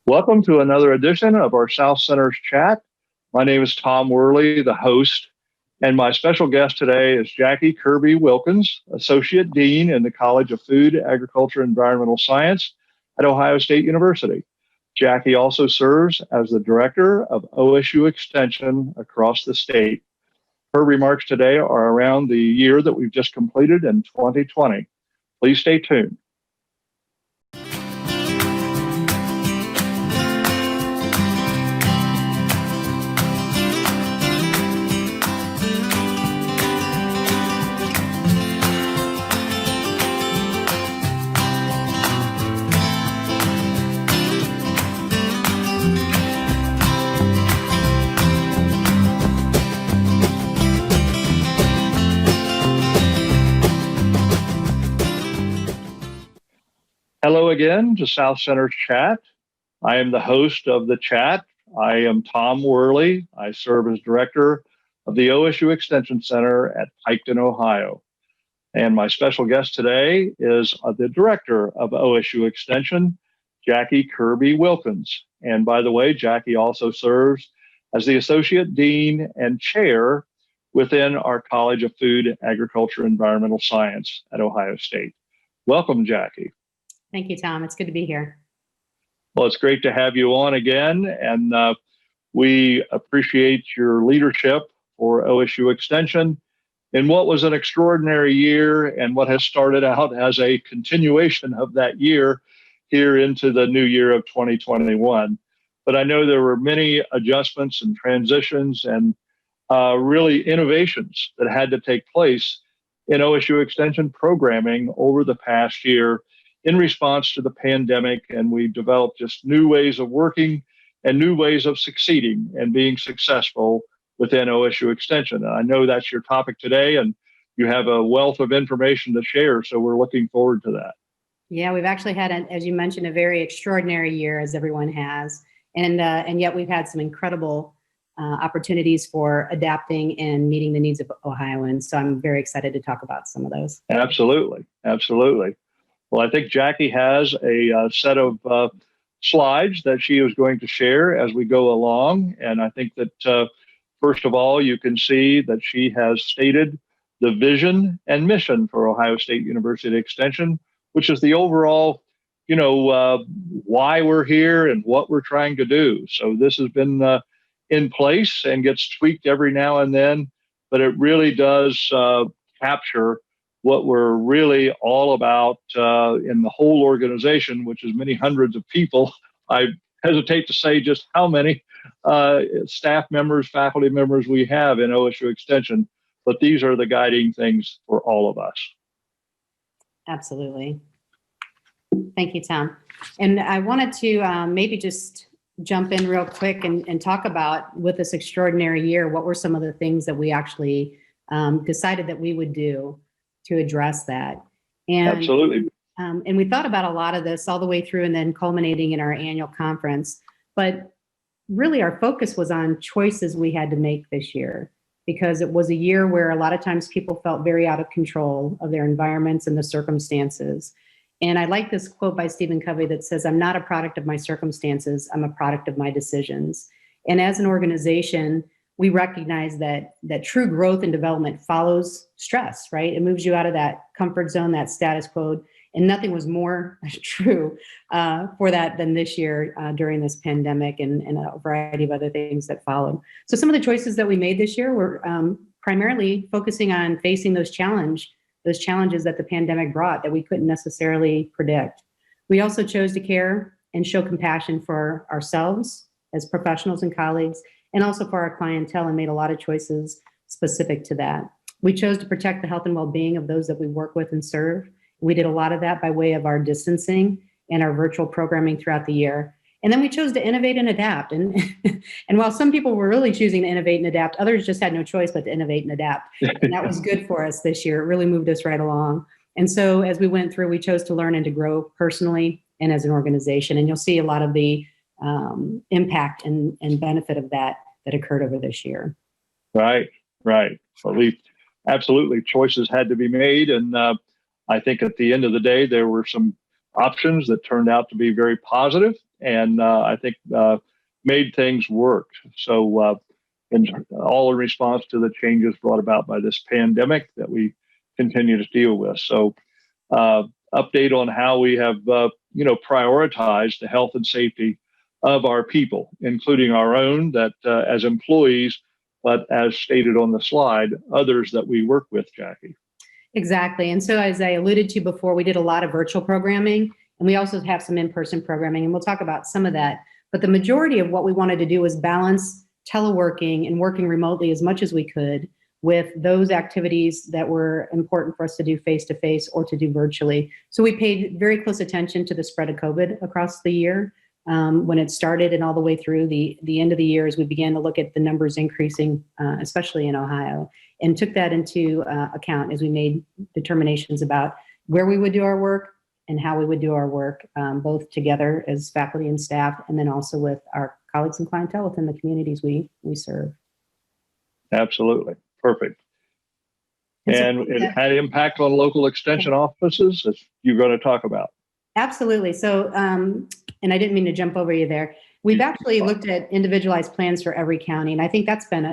Welcome to another edition of our South Center's Chat. My name is Tom Worley, the host, and my special guest today is Jackie Kirby Wilkins, Associate Dean in the College of Food, Agriculture, and Environmental Science at Ohio State University. Jackie also serves as the Director of OSU Extension across the state. Her remarks today are around the year that we've just completed in 2020. Please stay tuned. Hello again to South Center's Chat. I am the host of the chat. I am Tom Worley. I serve as director of the OSU Extension Center at Piketon, Ohio. And my special guest today is the director of OSU Extension, Jackie Kirby Wilkins. And by the way, Jackie also serves as the associate dean and chair within our College of Food, Agriculture, and Environmental Science at Ohio State. Welcome, Jackie. Thank you, Tom. It's good to be here. Well, it's great to have you on again, and we appreciate your leadership for OSU Extension in what was an extraordinary year and what has started out as a continuation of that year here into the new year of 2021. But I know there were many adjustments and transitions and really innovations that had to take place in OSU Extension programming over the past year in response to the pandemic, and we've developed just new ways of working and new ways of succeeding and being successful within OSU Extension. And I know that's your topic today, and you have a wealth of information to share, so we're looking forward to that. Yeah, we've actually had, as you mentioned, a very extraordinary year, as everyone has, and yet we've had some incredible opportunities for adapting and meeting the needs of Ohioans. So I'm very excited to talk about some of those. Absolutely, absolutely. Well, I think Jackie has a set of slides that she is going to share as we go along. And I think that, first of all, you can see that she has stated the vision and mission for Ohio State University Extension, which is the overall, why we're here and what we're trying to do. So this has been in place and gets tweaked every now and then, but it really does capture what we're really all about in the whole organization, which is many hundreds of people. I hesitate to say just how many staff members, faculty members we have in OSU Extension, but these are the guiding things for all of us. Absolutely. Thank you, Tom. And I wanted to maybe just jump in real quick and talk about, with this extraordinary year, what were some of the things that we actually decided that we would do to address that. And, absolutely. And we thought about a lot of this all the way through and then culminating in our annual conference. But really our focus was on choices we had to make this year, because it was a year where a lot of times people felt very out of control of their environments and the circumstances. And I like this quote by Stephen Covey that says, "I'm not a product of my circumstances, I'm a product of my decisions." And as an organization, we recognize that true growth and development follows stress, right? It moves you out of that comfort zone, that status quo, and nothing was more true for that than this year during this pandemic and a variety of other things that followed. So some of the choices that we made this year were primarily focusing on facing those challenges that the pandemic brought that we couldn't necessarily predict. We also chose to care and show compassion for ourselves as professionals and colleagues, and also for our clientele, and made a lot of choices specific to that. We chose to protect the health and well-being of those that we work with and serve. We did a lot of that by way of our distancing and our virtual programming throughout the year. And then we chose to innovate and adapt. And while some people were really choosing to innovate and adapt, others just had no choice but to innovate and adapt. And that was good for us this year. It really moved us right along. And so as we went through, we chose to learn and to grow personally and as an organization. And you'll see a lot of the impact and benefit of that occurred over this year. Right. So absolutely, choices had to be made. And I think at the end of the day, there were some options that turned out to be very positive and I think made things work. So, in all in response to the changes brought about by this pandemic that we continue to deal with. So, update on how we have, prioritized the health and safety of our people, including our own, that as employees, but as stated on the slide, others that we work with, Jackie. Exactly. And so as I alluded to before, we did a lot of virtual programming, and we also have some in-person programming, and we'll talk about some of that. But the majority of what we wanted to do was balance teleworking and working remotely as much as we could with those activities that were important for us to do face-to-face or to do virtually. So we paid very close attention to the spread of COVID across the year. When it started and all the way through the end of the year, as we began to look at the numbers increasing, especially in Ohio, and took that into account as we made determinations about where we would do our work and how we would do our work, both together as faculty and staff, and then also with our colleagues and clientele within the communities we serve. Absolutely. Perfect. And it had impact on local extension offices that you're going to talk about. Absolutely. So, and I didn't mean to jump over you there. We've actually looked at individualized plans for every county, and I think that's been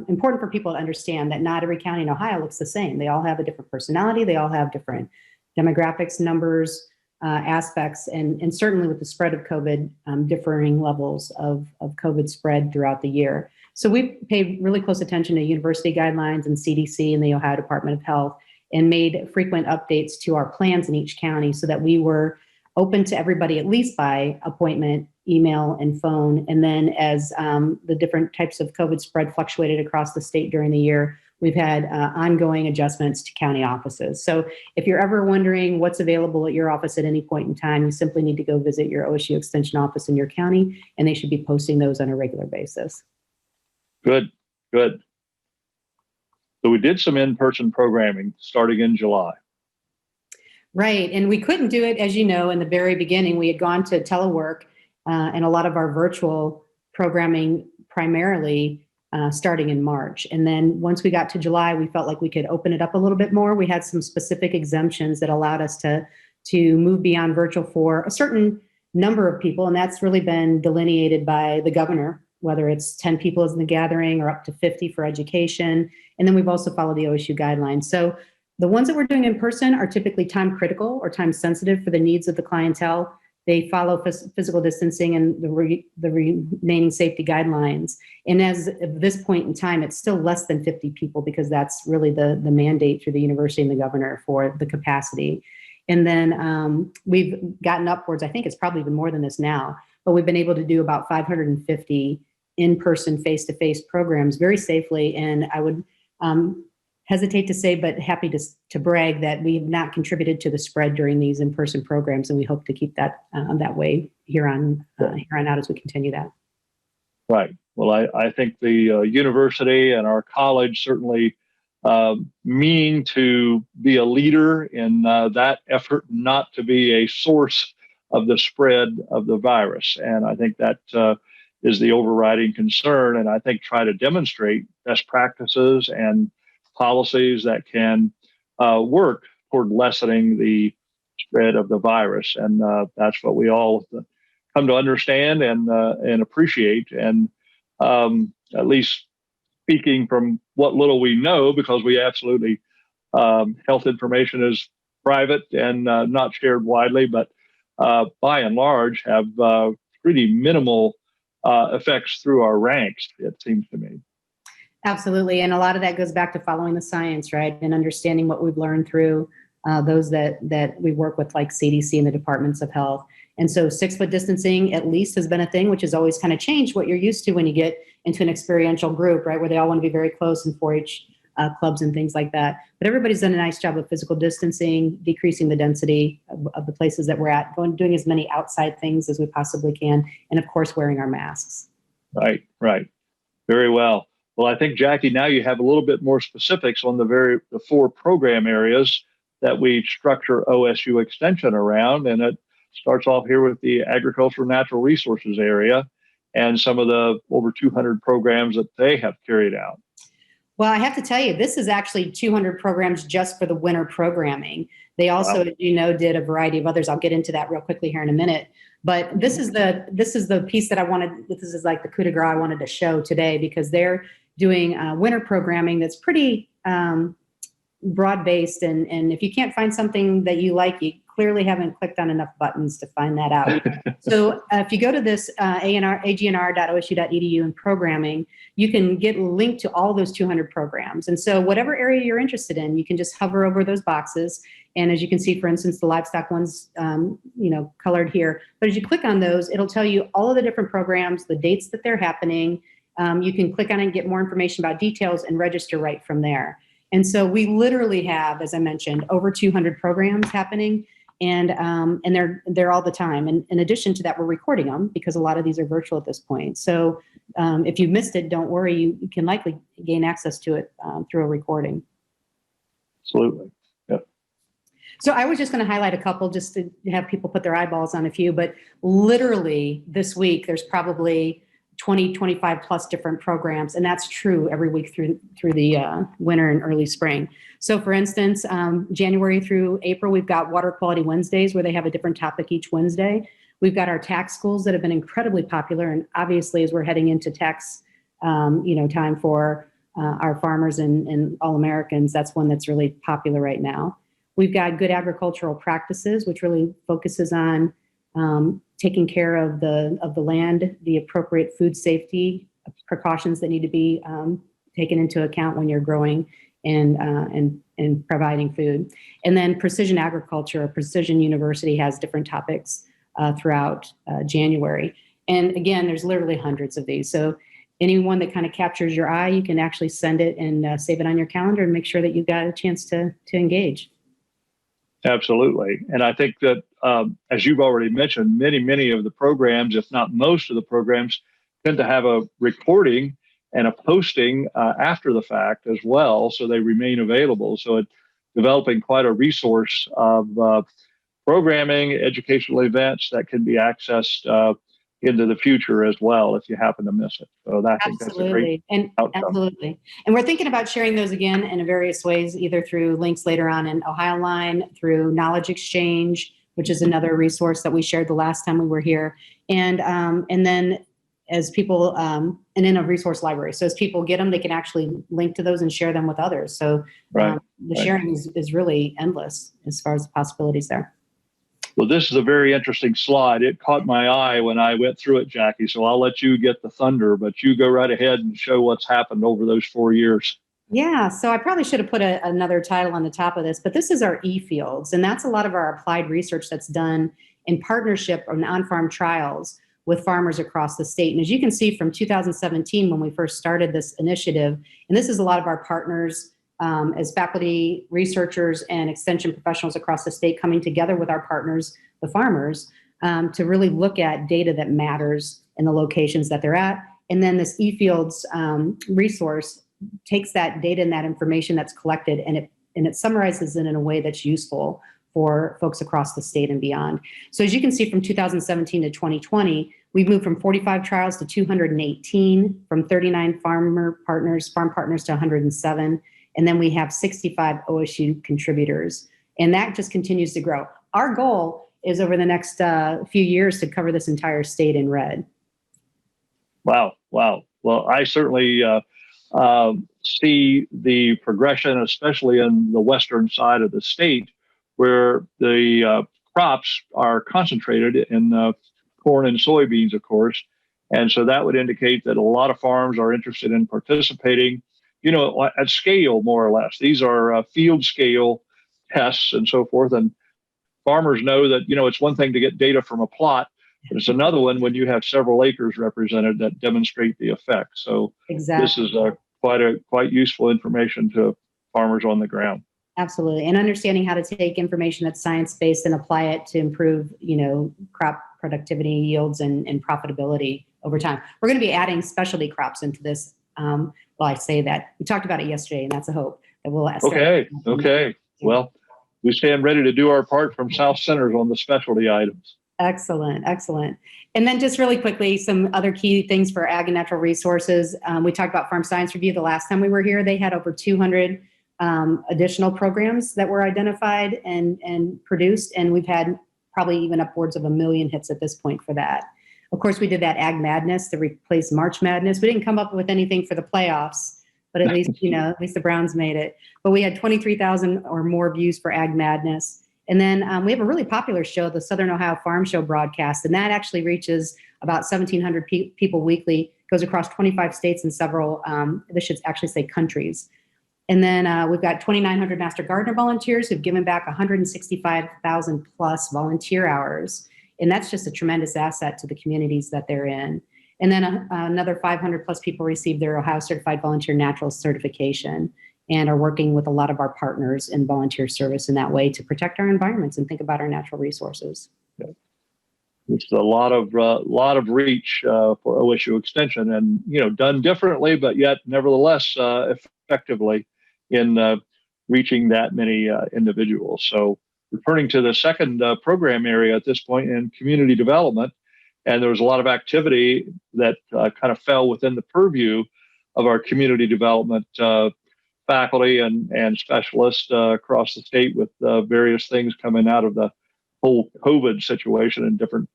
important for people to understand that not every county in Ohio looks the same. They all have a different personality. They all have different demographics, numbers, aspects, and certainly with the spread of COVID, differing levels of COVID spread throughout the year. So we paid really close attention to university guidelines and CDC and the Ohio Department of Health, and made frequent updates to our plans in each county so that we were open to everybody, at least by appointment, email, and phone. And then as the different types of COVID spread fluctuated across the state during the year, we've had ongoing adjustments to county offices. So if you're ever wondering what's available at your office at any point in time, you simply need to go visit your OSU Extension office in your county, and they should be posting those on a regular basis. Good, good. So we did some in-person programming starting in July. Right. And we couldn't do it, as you know, in the very beginning. We had gone to telework and a lot of our virtual programming primarily starting in March. And then once we got to July, we felt like we could open it up a little bit more. We had some specific exemptions that allowed us to move beyond virtual for a certain number of people. And that's really been delineated by the governor, whether it's 10 people in the gathering or up to 50 for education. And then we've also followed the OSU guidelines. So the ones that we're doing in person are typically time critical or time sensitive for the needs of the clientele. They follow physical distancing and the remaining safety guidelines. And as of this point in time, it's still less than 50 people because that's really the mandate through the university and the governor for the capacity. And then we've gotten upwards, I think it's probably even more than this now, but we've been able to do about 550 in-person, face-to-face programs very safely. And I would hesitate to say, but happy to brag that we've not contributed to the spread during these in-person programs, and we hope to keep that that way here on out as we continue that. Right. Well, I think the university and our college certainly mean to be a leader in that effort not to be a source of the spread of the virus. And I think that is the overriding concern. And I think try to demonstrate best practices and policies that can work toward lessening the spread of the virus. And that's what we all come to understand and appreciate. And at least speaking from what little we know, because we absolutely, health information is private and not shared widely, but by and large have pretty minimal effects through our ranks, it seems to me. Absolutely. And a lot of that goes back to following the science, right? And understanding what we've learned through those that we work with, like CDC and the departments of health. And so 6 foot distancing at least has been a thing, which has always kind of changed what you're used to when you get into an experiential group, right? Where they all want to be very close in 4-H clubs and things like that. But everybody's done a nice job of physical distancing, decreasing the density of the places that we're at, doing as many outside things as we possibly can. And of course, wearing our masks. Right, right. Very well. Well, I think, Jackie, now you have a little bit more specifics on the 4 program areas that we structure OSU Extension around. And it starts off here with the agricultural natural resources area and some of the over 200 programs that they have carried out. Well, I have to tell you, this is actually 200 programs just for the winter programming. They also, as you know, did a variety of others. I'll get into that real quickly here in a minute. But this is the piece that I wanted. This is like the coup de grace I wanted to show today, because they're doing winter programming that's pretty broad-based. And if you can't find something that you like, you clearly haven't clicked on enough buttons to find that out. So if you go to this agnr.osu.edu and programming, you can get linked to all those 200 programs. And so whatever area you're interested in, you can just hover over those boxes. And as you can see, for instance, the livestock one's colored here. But as you click on those, it'll tell you all of the different programs, the dates that they're happening. You can click on it and get more information about details and register right from there. And so we literally have, as I mentioned, over 200 programs happening, and they're all the time. And in addition to that, we're recording them because a lot of these are virtual at this point. So if you missed it, don't worry, you can likely gain access to it through a recording. Absolutely. Yep. So I was just going to highlight a couple just to have people put their eyeballs on a few, but literally this week, there's probably 20, 25 plus different programs. And that's true every week through the winter and early spring. So for instance, January through April, we've got Water Quality Wednesdays where they have a different topic each Wednesday. We've got our tax schools that have been incredibly popular. And obviously, as we're heading into tax, time for our farmers and all Americans, that's one that's really popular right now. We've got Good Agricultural Practices, which really focuses on taking care of the land, the appropriate food safety precautions that need to be taken into account when you're growing and providing food. And then Precision Agriculture, Precision University has different topics throughout January. And again, there's literally hundreds of these. So anyone that kind of captures your eye, you can actually send it and save it on your calendar and make sure that you've got a chance to engage. Absolutely. And I think that, as you've already mentioned, many of the programs, if not most of the programs, tend to have a recording and a posting after the fact as well, so they remain available. So it's developing quite a resource of programming, educational events that can be accessed into the future as well if you happen to miss it. So I think that's a great outcome. Absolutely. And we're thinking about sharing those again in various ways, either through links later on in Ohio Line, through Knowledge Exchange, which is another resource that we shared the last time we were here. And then as people, and in a resource library. So as people get them, they can actually link to those and share them with others. So the sharing is really endless as far as the possibilities there. Well, this is a very interesting slide. It caught my eye when I went through it, Jackie. So I'll let you get the thunder, but you go right ahead and show what's happened over those 4 years. Yeah, so I probably should have put another title on the top of this, but this is our e-fields, and that's a lot of our applied research that's done in partnership or on-farm trials with farmers across the state. And as you can see from 2017, when we first started this initiative, and this is a lot of our partners as faculty, researchers, and extension professionals across the state coming together with our partners, the farmers, to really look at data that matters in the locations that they're at. And then this eFields resource takes that data and that information that's collected, and it summarizes it in a way that's useful for folks across the state and beyond. So as you can see, from 2017 to 2020, we've moved from 45 trials to 218, from 39 farm partners to 107. And then we have 65 OSU contributors. And that just continues to grow. Our goal is over the next few years to cover this entire state in red. Wow. Well, I certainly see the progression, especially in the western side of the state, where the crops are concentrated in corn and soybeans, of course. And so that would indicate that a lot of farms are interested in participating, at scale, more or less. These are field scale tests and so forth. And farmers know that, it's one thing to get data from a plot, but it's another one when you have several acres represented that demonstrate the effect. So exactly. This is quite useful information to farmers on the ground. Absolutely. And understanding how to take information that's science-based and apply it to improve, crop productivity, yields, and profitability over time. We're going to be adding specialty crops into this. Well, I say that. We talked about it yesterday, and that's a hope that we'll ask. Okay. Well, we stand ready to do our part from South Centers on the specialty items. Excellent. And then just really quickly, some other key things for Ag and Natural Resources. We talked about Farm Science Review the last time we were here. They had over 200 additional programs that were identified and produced, and we've had probably even upwards of 1 million hits at this point for that. Of course, we did that Ag Madness to replace March Madness. We didn't come up with anything for the playoffs, but at least, at least the Browns made it. But we had 23,000 or more views for Ag Madness. And then we have a really popular show, the Southern Ohio Farm Show broadcast, and that actually reaches about 1,700 people weekly, goes across 25 states and several, this should actually say countries. And then we've got 2,900 Master Gardener volunteers who've given back 165,000 plus volunteer hours. And that's just a tremendous asset to the communities that they're in. And then another 500 plus people received their Ohio Certified Volunteer Naturalist certification and are working with a lot of our partners in volunteer service in that way to protect our environments and think about our natural resources. Yeah. It's a lot of reach for OSU Extension, and done differently, but yet nevertheless effectively in reaching that many individuals. So returning to the second program area at this point in community development, and there was a lot of activity that kind of fell within the purview of our community development faculty and specialists across the state, with various things coming out of the whole COVID situation and different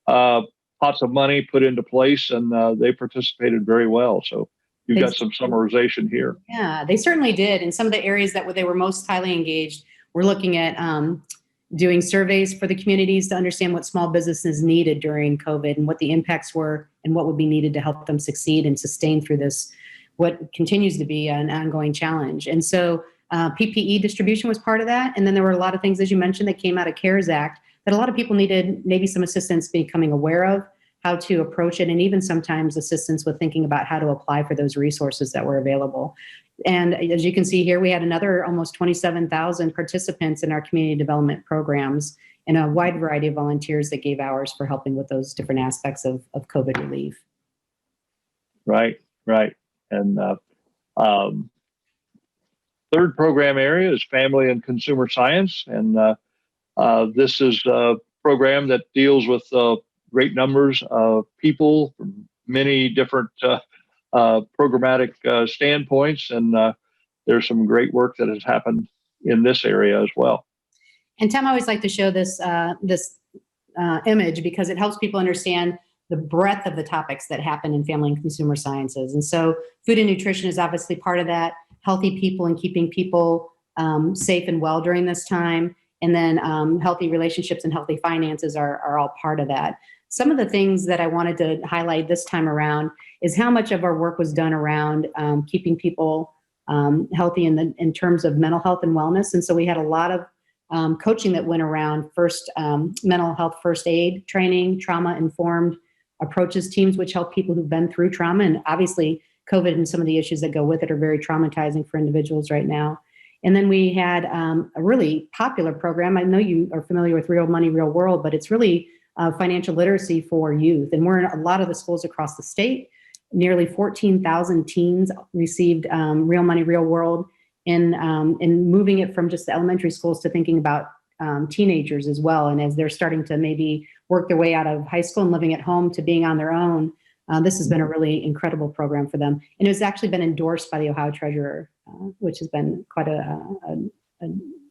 pots of money put into place, and they participated very well. So you've got some summarization here. Yeah, they certainly did. In some of the areas that they were most highly engaged, we're looking at doing surveys for the communities to understand what small businesses needed during COVID and what the impacts were and what would be needed to help them succeed and sustain through this, what continues to be an ongoing challenge. And so PPE distribution was part of that. And then there were a lot of things, as you mentioned, that came out of CARES Act that a lot of people needed maybe some assistance becoming aware of how to approach it, and even sometimes assistance with thinking about how to apply for those resources that were available. And as you can see here, we had another almost 27,000 participants in our community development programs and a wide variety of volunteers that gave hours for helping with those different aspects of COVID relief. Right. And third program area is family and consumer science. And this is a program that deals with great numbers of people from many different programmatic standpoints. And there's some great work that has happened in this area as well. And Tom, I always like to show this image because it helps people understand the breadth of the topics that happen in family and consumer sciences. And so food and nutrition is obviously part of that, healthy people and keeping people safe and well during this time. And then healthy relationships and healthy finances are all part of that. Some of the things that I wanted to highlight this time around is how much of our work was done around keeping people healthy in terms of mental health and wellness. And so we had a lot of coaching that went around first mental health first aid training, trauma-informed approaches teams, which help people who've been through trauma. And obviously COVID and some of the issues that go with it are very traumatizing for individuals right now. And then we had a really popular program. I know you are familiar with Real Money, Real World, but it's really financial literacy for youth. And we're in a lot of the schools across the state. Nearly 14,000 teens received Real Money, Real World in moving it from just the elementary schools to thinking about teenagers as well. And as they're starting to maybe work their way out of high school and living at home to being on their own, this has been a really incredible program for them. And it's actually been endorsed by the Ohio Treasurer, which has been quite a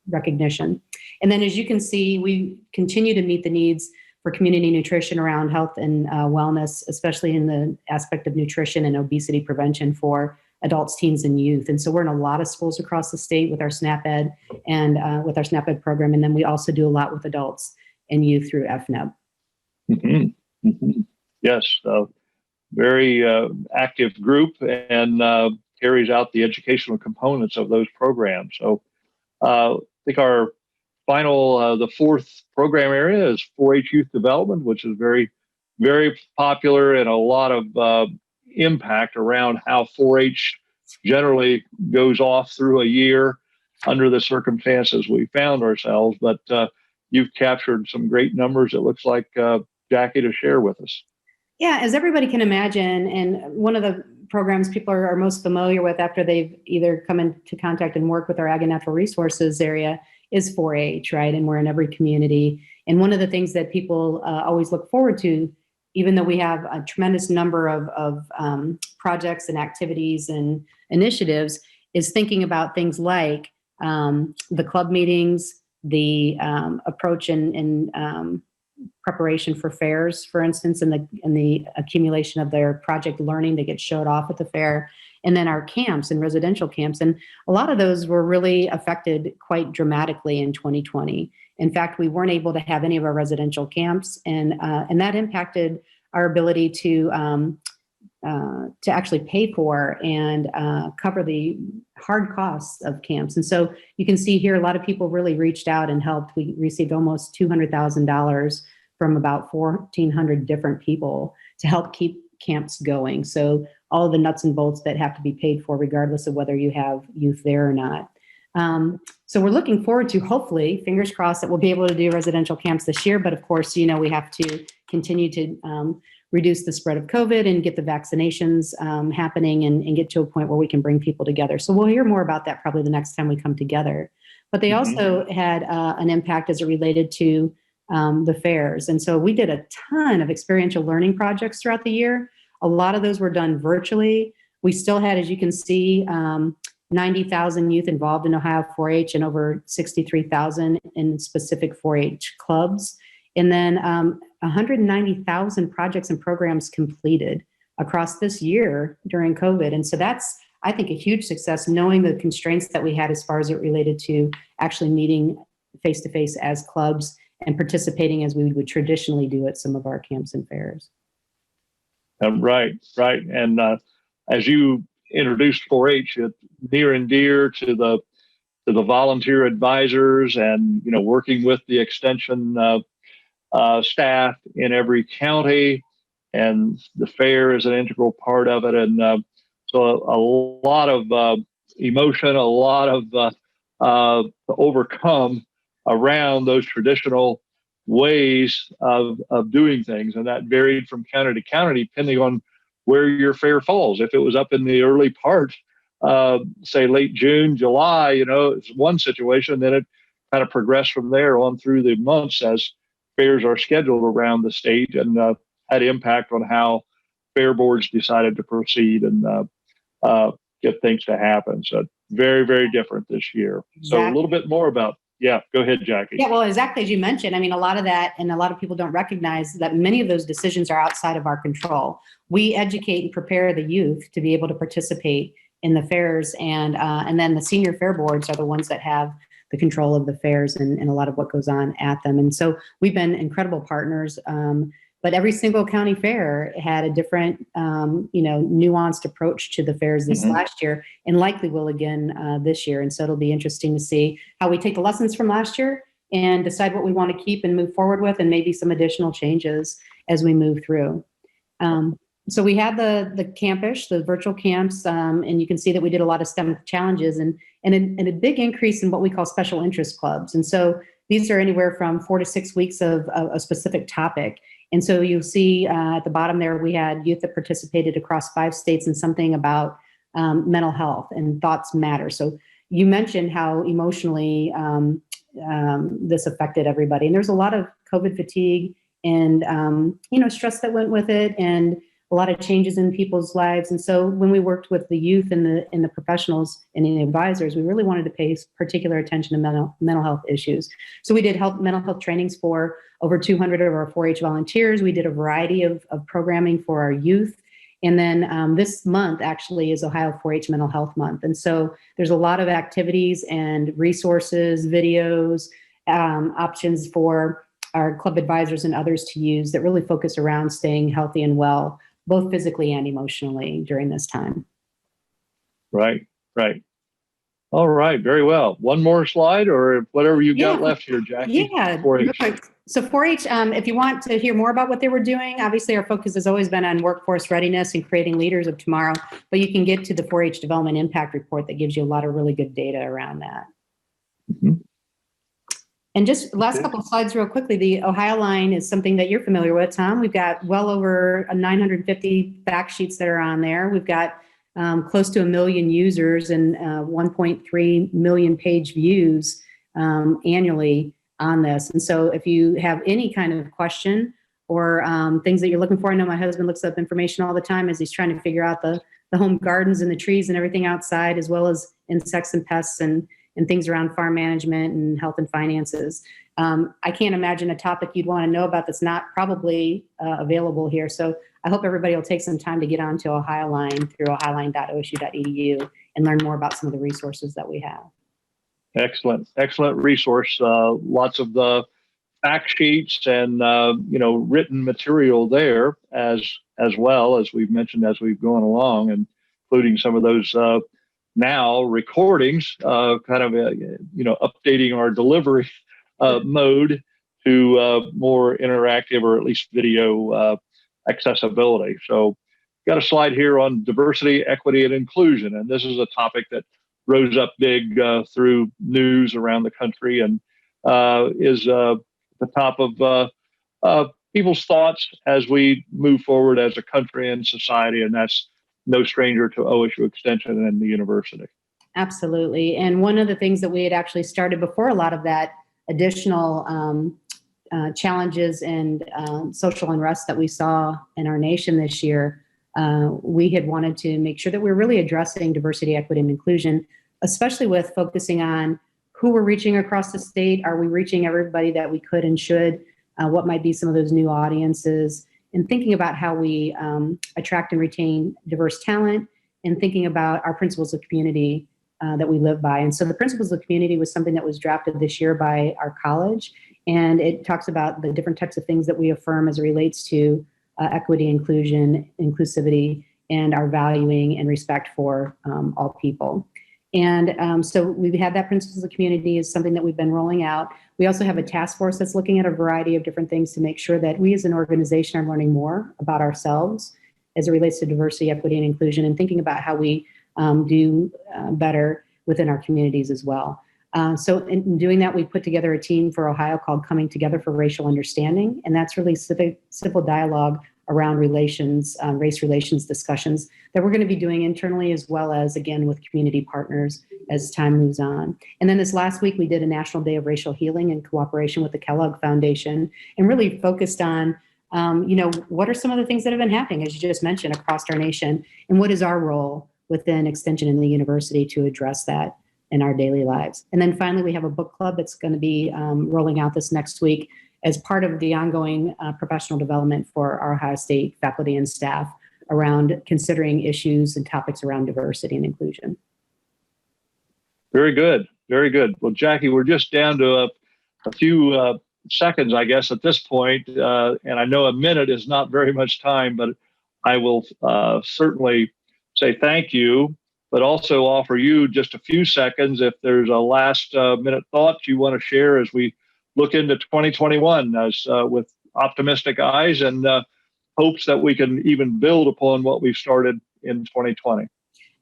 recognition. And then as you can see, we continue to meet the needs for community nutrition around health and wellness, especially in the aspect of nutrition and obesity prevention for adults, teens, and youth. And so we're in a lot of schools across the state with our SNAP-Ed and with our SNAP-Ed program. And then we also do a lot with adults and youth through FNEB. Mm-hmm. Mm-hmm. Yes, very active group and carries out the educational components of those programs. So I think our final, the fourth program area is 4-H youth development, which is very, very popular and a lot of impact around how 4-H generally goes off through a year under the circumstances we found ourselves. But you've captured some great numbers, it looks like, Jackie, to share with us. Yeah, as everybody can imagine, and one of the programs people are most familiar with after they've either come into contact and work with our Ag and Natural Resources area is 4-H, right? And we're in every community. And one of the things that people always look forward to, even though we have a tremendous number of projects and activities and initiatives, is thinking about things like the club meetings, the approach in preparation for fairs, for instance, and the accumulation of their project learning that gets showed off at the fair, and then our camps and residential camps. And a lot of those were really affected quite dramatically in 2020. In fact, we weren't able to have any of our residential camps, and that impacted our ability to actually pay for and cover the hard costs of camps. And so you can see here, a lot of people really reached out and helped. We received almost $200,000 from about 1,400 different people to help keep camps going. So all the nuts and bolts that have to be paid for, regardless of whether you have youth there or not. So we're looking forward to, hopefully, fingers crossed, that we'll be able to do residential camps this year. But of course, we have to continue to reduce the spread of COVID and get the vaccinations happening and get to a point where we can bring people together. So we'll hear more about that probably the next time we come together. But they also had an impact as it related to the fairs. And so we did a ton of experiential learning projects throughout the year. A lot of those were done virtually. We still had, as you can see, 90,000 youth involved in Ohio 4-H and over 63,000 in specific 4-H clubs. And then 190,000 projects and programs completed across this year during COVID. And so that's, I think, a huge success, knowing the constraints that we had as far as it related to actually meeting face-to-face as clubs and participating as we would traditionally do at some of our camps and fairs. Right. And as you introduced 4-H, it's near and dear to the volunteer advisors, and working with the extension staff in every county, and the fair is an integral part of it. And so a lot of emotion, a lot of to overcome around those traditional ways of doing things. And that varied from county to county, depending on where your fair falls. If it was up in the early part, say late June, July, it's one situation, then it kind of progressed from there on through the months as fairs are scheduled around the state, and had impact on how fair boards decided to proceed and get things to happen. So very, very different this year. Exactly. So a little bit more about, go ahead, Jackie. Yeah, well, exactly as you mentioned. I mean, a lot of that, and a lot of people don't recognize that many of those decisions are outside of our control. We educate and prepare the youth to be able to participate in the fairs, and then the senior fair boards are the ones that have the control of the fairs and a lot of what goes on at them. And so we've been incredible partners. But every single county fair had a different, nuanced approach to the fairs this last year, and likely will again this year. And so it'll be interesting to see how we take the lessons from last year and decide what we want to keep and move forward with, and maybe some additional changes as we move through. So we had the campish, the virtual camps, and you can see that we did a lot of STEM challenges and a big increase in what we call special interest clubs. And so these are anywhere from 4 to 6 weeks of a specific topic. And so you'll see at the bottom there, we had youth that participated across 5 states in something about mental health and thoughts matter. So you mentioned how emotionally this affected everybody. And there's a lot of COVID fatigue and, stress that went with it, and a lot of changes in people's lives. And so when we worked with the youth and the professionals and the advisors, we really wanted to pay particular attention to mental health issues. So we did mental health trainings for over 200 of our 4-H volunteers. We did a variety of programming for our youth. And then this month actually is Ohio 4-H Mental Health Month. And so there's a lot of activities and resources, videos, options for our club advisors and others to use that really focus around staying healthy and well, both physically and emotionally during this time. Right. All right, very well. One more slide, or whatever you got left here, Jackie. Yeah, 4-H. So 4-H, if you want to hear more about what they were doing, obviously our focus has always been on workforce readiness and creating leaders of tomorrow, but you can get to the 4-H Development Impact Report that gives you a lot of really good data around that. And just last couple of slides real quickly, the Ohio line is something that you're familiar with, Tom. We've got well over 950 fact sheets that are on there. We've got close to 1 million users and 1.3 million page views annually on this. And so if you have any kind of question or things that you're looking for, I know my husband looks up information all the time as he's trying to figure out the home gardens and the trees and everything outside, as well as insects and pests and and things around farm management and health and finances. I can't imagine a topic you'd want to know about that's not probably available here. So I hope everybody will take some time to get onto Ohio Line through ohioline.osu.edu and learn more about some of the resources that we have. Excellent resource. Lots of the fact sheets and written material there as well, as we've mentioned as we've gone along, and including some of those now recordings, updating our delivery mode to more interactive or at least video accessibility. So got a slide here on diversity, equity, and inclusion. And this is a topic that rose up big through news around the country and is the top of people's thoughts as we move forward as a country and society. And that's no stranger to OSU Extension and the university. Absolutely. And one of the things that we had actually started before a lot of that additional challenges and social unrest that we saw in our nation this year, we had wanted to make sure that we're really addressing diversity, equity, and inclusion, especially with focusing on who we're reaching across the state. Are we reaching everybody that we could and should? What might be some of those new audiences? And thinking about how we attract and retain diverse talent, and thinking about our principles of community that we live by. And so the principles of community was something that was drafted this year by our college. And it talks about the different types of things that we affirm as it relates to equity, inclusion, inclusivity, and our valuing and respect for all people. And so we've had that principles of community is something that we've been rolling out. We also have a task force that's looking at a variety of different things to make sure that we as an organization are learning more about ourselves as it relates to diversity, equity, and inclusion, and thinking about how we do better within our communities as well. So in doing that, we put together a team for Ohio called Coming Together for Racial Understanding, and that's really civil dialogue around relations, race relations discussions that we're going to be doing internally as well as, again, with community partners as time moves on. And then this last week, we did a National Day of Racial Healing in cooperation with the Kellogg Foundation and really focused on, what are some of the things that have been happening, as you just mentioned, across our nation, and what is our role within Extension in the university to address that in our daily lives. And then finally, we have a book club that's going to be rolling out this next week as part of the ongoing professional development for our Ohio State faculty and staff around considering issues and topics around diversity and inclusion. Very good. Very good. Well, Jackie, we're just down to a few seconds, I guess, at this point. And I know a minute is not very much time, but I will certainly say thank you, but also offer you just a few seconds if there's a last minute thought you want to share as we look into 2021 as with optimistic eyes and hopes that we can even build upon what we've started in 2020.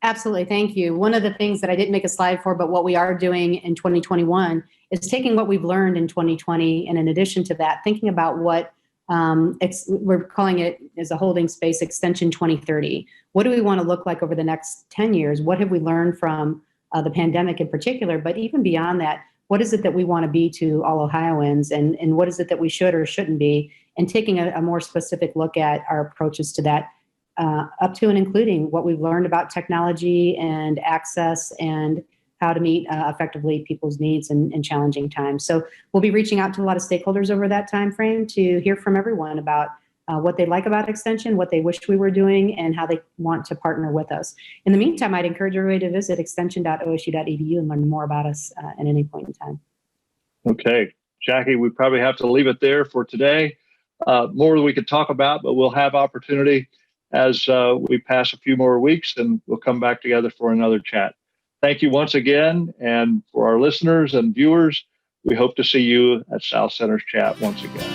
Absolutely. Thank you. One of the things that I didn't make a slide for, but what we are doing in 2021 is taking what we've learned in 2020. And in addition to that, thinking about what we're calling it as a holding space Extension 2030. What do we want to look like over the next 10 years? What have we learned from the pandemic in particular? But even beyond that, what is it that we want to be to all Ohioans, and what is it that we should or shouldn't be? And taking a more specific look at our approaches to that, up to and including what we've learned about technology and access and how to meet effectively people's needs in challenging times. So we'll be reaching out to a lot of stakeholders over that time frame to hear from everyone about what they like about Extension, what they wish we were doing, and how they want to partner with us. In the meantime, I'd encourage everybody to visit extension.osu.edu and learn more about us at any point in time. Okay, Jackie, we probably have to leave it there for today. More we could talk about, but we'll have opportunity as we pass a few more weeks, and we'll come back together for another chat. Thank you once again. And for our listeners and viewers, we hope to see you at South Center's chat once again.